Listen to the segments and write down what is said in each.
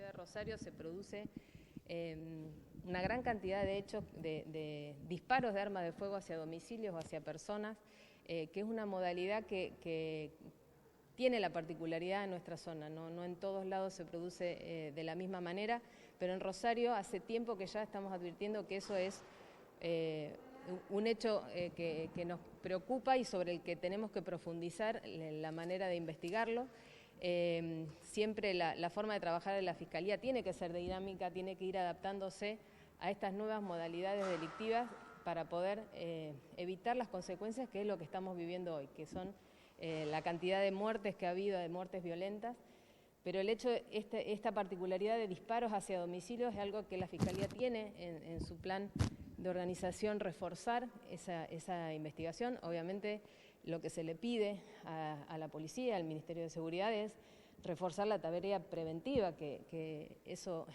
ciudad de Rosario se produce una gran cantidad de hechos de disparos de armas de fuego hacia domicilios o hacia personas, que es una modalidad que tiene la particularidad en nuestra zona, no en todos lados se produce de la misma manera, pero en Rosario hace tiempo que ya estamos advirtiendo que eso es un hecho que nos preocupa y sobre el que tenemos que profundizar la manera de investigarlo. Siempre la forma de trabajar de la Fiscalía tiene que ser dinámica, tiene que ir adaptándose a estas nuevas modalidades delictivas para poder evitar las consecuencias que es lo que estamos viviendo hoy, que son la cantidad de muertes que ha habido, de muertes violentas, pero el hecho de esta particularidad de disparos hacia domicilios es algo que la Fiscalía tiene en su plan de organización, reforzar esa investigación. Obviamente lo que se le pide a la policía, al Ministerio de Seguridad, es reforzar la tarea preventiva, que eso,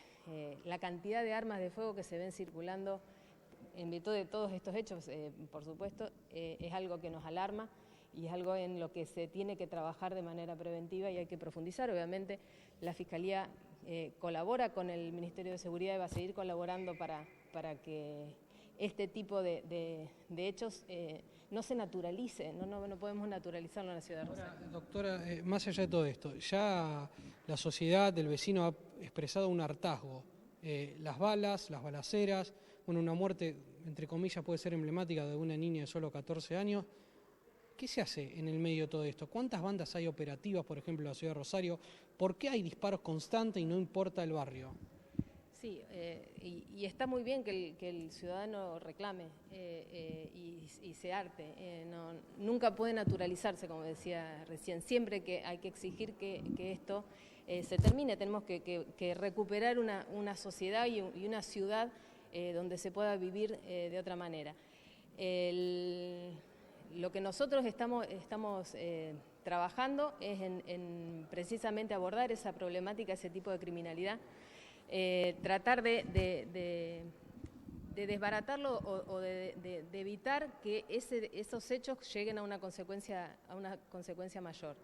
la cantidad de armas de fuego que se ven circulando en virtud de todos estos hechos, por supuesto, es algo que nos alarma y es algo en lo que se tiene que trabajar de manera preventiva y hay que profundizar. Obviamente la Fiscalía colabora con el Ministerio de Seguridad y va a seguir colaborando para que este tipo de hechos no se naturalice, no podemos naturalizarlo en la ciudad de Rosario. Ahora, doctora, más allá de todo esto, ya la sociedad, el vecino ha expresado un hartazgo. Las balas, las balaceras, bueno, una muerte, entre comillas, puede ser emblemática de una niña de solo 14 años. ¿Qué se hace en el medio de todo esto? ¿Cuántas bandas hay operativas, por ejemplo, en la ciudad de Rosario? ¿Por qué hay disparos constantes y no importa el barrio? Sí, y está muy bien que el ciudadano reclame y se harte. Nunca puede naturalizarse, como decía recién. Siempre que hay que exigir que esto se termine. Tenemos que recuperar una sociedad y una ciudad donde se pueda vivir de otra manera. Lo que nosotros estamos trabajando es en precisamente abordar esa problemática, ese tipo de criminalidad, tratar de desbaratarlo o de evitar que esos hechos lleguen a una consecuencia mayor.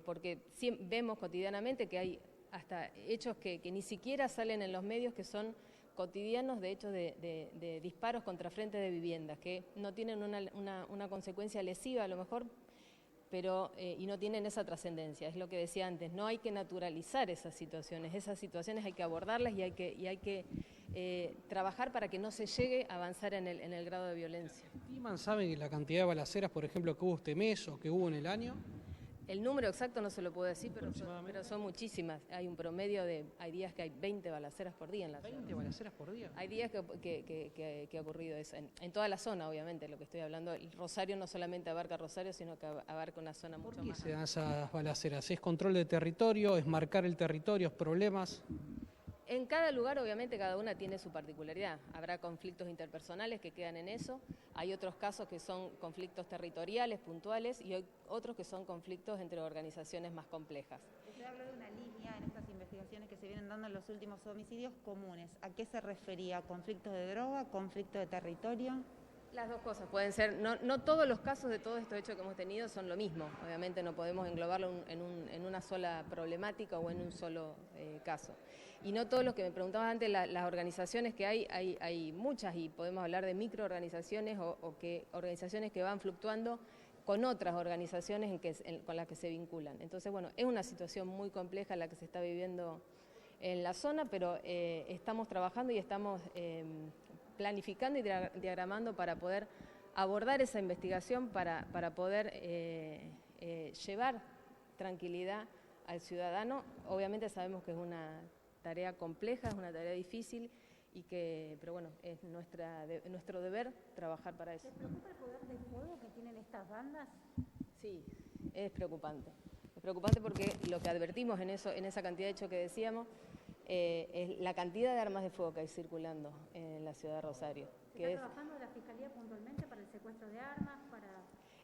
Porque vemos cotidianamente que hay hasta hechos que ni siquiera salen en los medios, que son cotidianos, de hechos de disparos contra frentes de viviendas, que no tienen una consecuencia lesiva a lo mejor, pero y no tienen esa trascendencia. Es lo que decía antes, no hay que naturalizar esas situaciones hay que abordarlas y hay que trabajar para que no se llegue a avanzar en el grado de violencia. ¿Estiman, saben, la cantidad de balaceras, por ejemplo, que hubo este mes o que hubo en el año? El número exacto no se lo puedo decir, pero son muchísimas. Hay un promedio hay días que hay 20 balaceras por día en la zona. ¿20 balaceras por día? Hay días que ha ocurrido eso. En toda la zona, obviamente, lo que estoy hablando. El Rosario no solamente abarca Rosario, sino que abarca una zona mucho más. ¿Por qué se dan esas balaceras? ¿Es control de territorio? ¿Es marcar el territorio? ¿Es problemas? En cada lugar, obviamente, cada una tiene su particularidad. Habrá conflictos interpersonales que quedan en eso, hay otros casos que son conflictos territoriales, puntuales, y hay otros que son conflictos entre organizaciones más complejas. Usted habló de una línea en estas investigaciones que se vienen dando en los últimos homicidios comunes. ¿A qué se refería? ¿Conflictos de droga? ¿Conflicto de territorio? Las dos cosas pueden ser, no todos los casos de todos estos hechos que hemos tenido son lo mismo, obviamente no podemos englobarlo en una sola problemática o en un solo caso. Y no todos los que me preguntaban antes, las organizaciones que hay muchas, y podemos hablar de microorganizaciones organizaciones que van fluctuando con otras organizaciones con las que se vinculan. Entonces, bueno, es una situación muy compleja la que se está viviendo en la zona, pero estamos trabajando y estamos planificando y diagramando para poder abordar esa investigación, para poder llevar tranquilidad al ciudadano. Obviamente sabemos que es una tarea compleja, es una tarea difícil, pero bueno, es nuestro deber trabajar para eso. ¿Les preocupa el poder de fuego que tienen estas bandas? Sí, es preocupante. Es preocupante porque lo que advertimos en esa cantidad de hechos que decíamos, es la cantidad de armas de fuego que hay circulando en la ciudad de Rosario. ¿Se está trabajando la Fiscalía puntualmente para el secuestro de armas?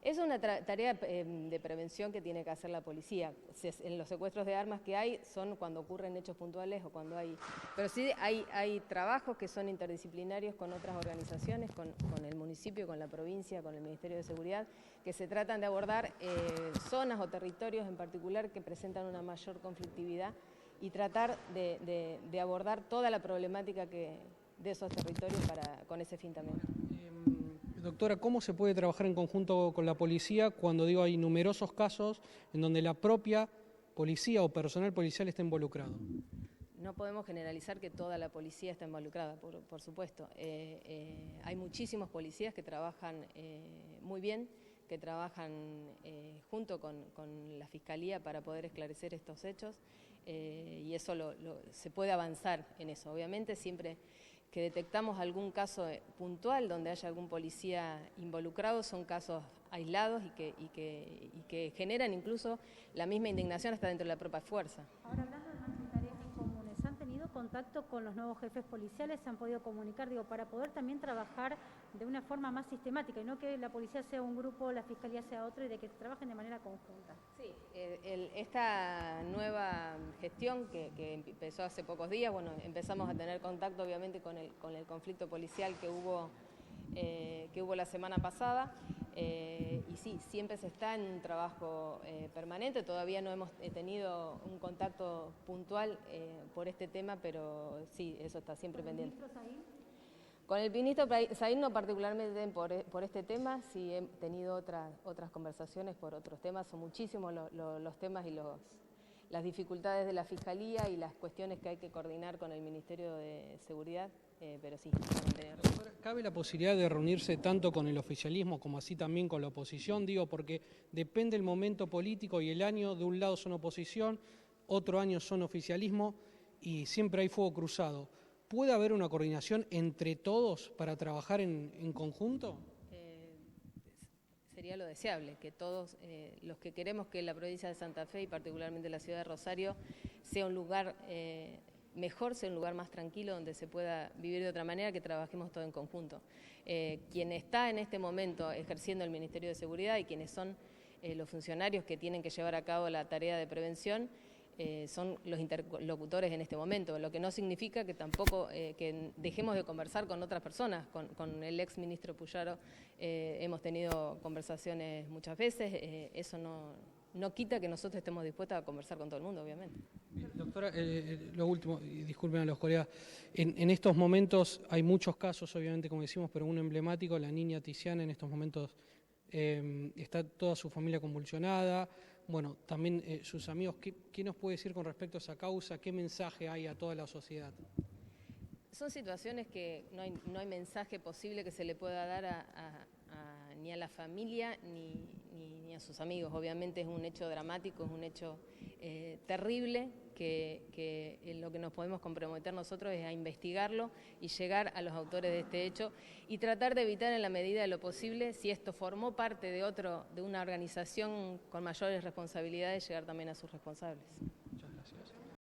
Es una tarea de prevención que tiene que hacer la policía. En los secuestros de armas que hay son cuando ocurren hechos puntuales o cuando hay... Pero sí hay trabajos que son interdisciplinarios con otras organizaciones, con el municipio, con la provincia, con el Ministerio de Seguridad, que se tratan de abordar zonas o territorios en particular que presentan una mayor conflictividad y tratar de abordar toda la problemática de esos territorios con ese fin también. Doctora, ¿cómo se puede trabajar en conjunto con la policía cuando hay numerosos casos en donde la propia policía o personal policial está involucrado? No podemos generalizar que toda la policía está involucrada, por supuesto. Hay muchísimos policías que trabajan muy bien, que trabajan junto con la Fiscalía para poder esclarecer estos hechos, y eso se puede avanzar en eso. Obviamente siempre que detectamos algún caso puntual donde haya algún policía involucrado, son casos aislados y que generan incluso la misma indignación hasta dentro de la propia fuerza. Ahora, hablando de marcha y tareas en comunes, ¿han tenido contacto con los nuevos jefes policiales? ¿Se han podido comunicar, para poder también trabajar de una forma más sistemática y no que la policía sea un grupo, la Fiscalía sea otro y de que trabajen de manera conjunta? Sí, esta nueva gestión que empezó hace pocos días, bueno, empezamos a tener contacto obviamente con el conflicto policial que hubo la semana pasada, y sí, siempre se está en un trabajo permanente. Todavía no hemos tenido un contacto puntual por este tema, pero sí, eso está siempre pendiente. ¿Con el ministro Saín? Con el ministro Saín no particularmente por este tema, sí he tenido otras conversaciones por otros temas. Son muchísimos los temas y las dificultades de la Fiscalía y las cuestiones que hay que coordinar con el Ministerio de Seguridad, pero sí. ¿Cabe la posibilidad de reunirse tanto con el oficialismo como así también con la oposición? Digo, porque depende el momento político y el año. De un lado son oposición, otro año son oficialismo y siempre hay fuego cruzado. ¿Puede haber una coordinación entre todos para trabajar en conjunto? Sería lo deseable, que todos los que queremos que la provincia de Santa Fe y particularmente la ciudad de Rosario sea un lugar mejor, sea un lugar más tranquilo donde se pueda vivir de otra manera, que trabajemos todo en conjunto. Quien está en este momento ejerciendo el Ministerio de Seguridad y quienes son los funcionarios que tienen que llevar a cabo la tarea de prevención, son los interlocutores en este momento, lo que no significa que tampoco que dejemos de conversar con otras personas. Con el ex ministro Puyaro hemos tenido conversaciones muchas veces, eso no quita que nosotros estemos dispuestos a conversar con todo el mundo, obviamente. Bien, doctora, lo último, y disculpen a los colegas, en estos momentos hay muchos casos, obviamente, como decimos, pero uno emblemático, la niña Tiziana, en estos momentos está toda su familia convulsionada. Bueno, también sus amigos, ¿qué nos puede decir con respecto a esa causa? ¿Qué mensaje hay a toda la sociedad? Son situaciones que no hay mensaje posible que se le pueda dar ni a la familia ni a sus amigos. Obviamente es un hecho dramático, es un hecho terrible que en lo que nos podemos comprometer nosotros es a investigarlo y llegar a los autores de este hecho y tratar de evitar en la medida de lo posible, si esto formó parte de una organización con mayores responsabilidades, llegar también a sus responsables.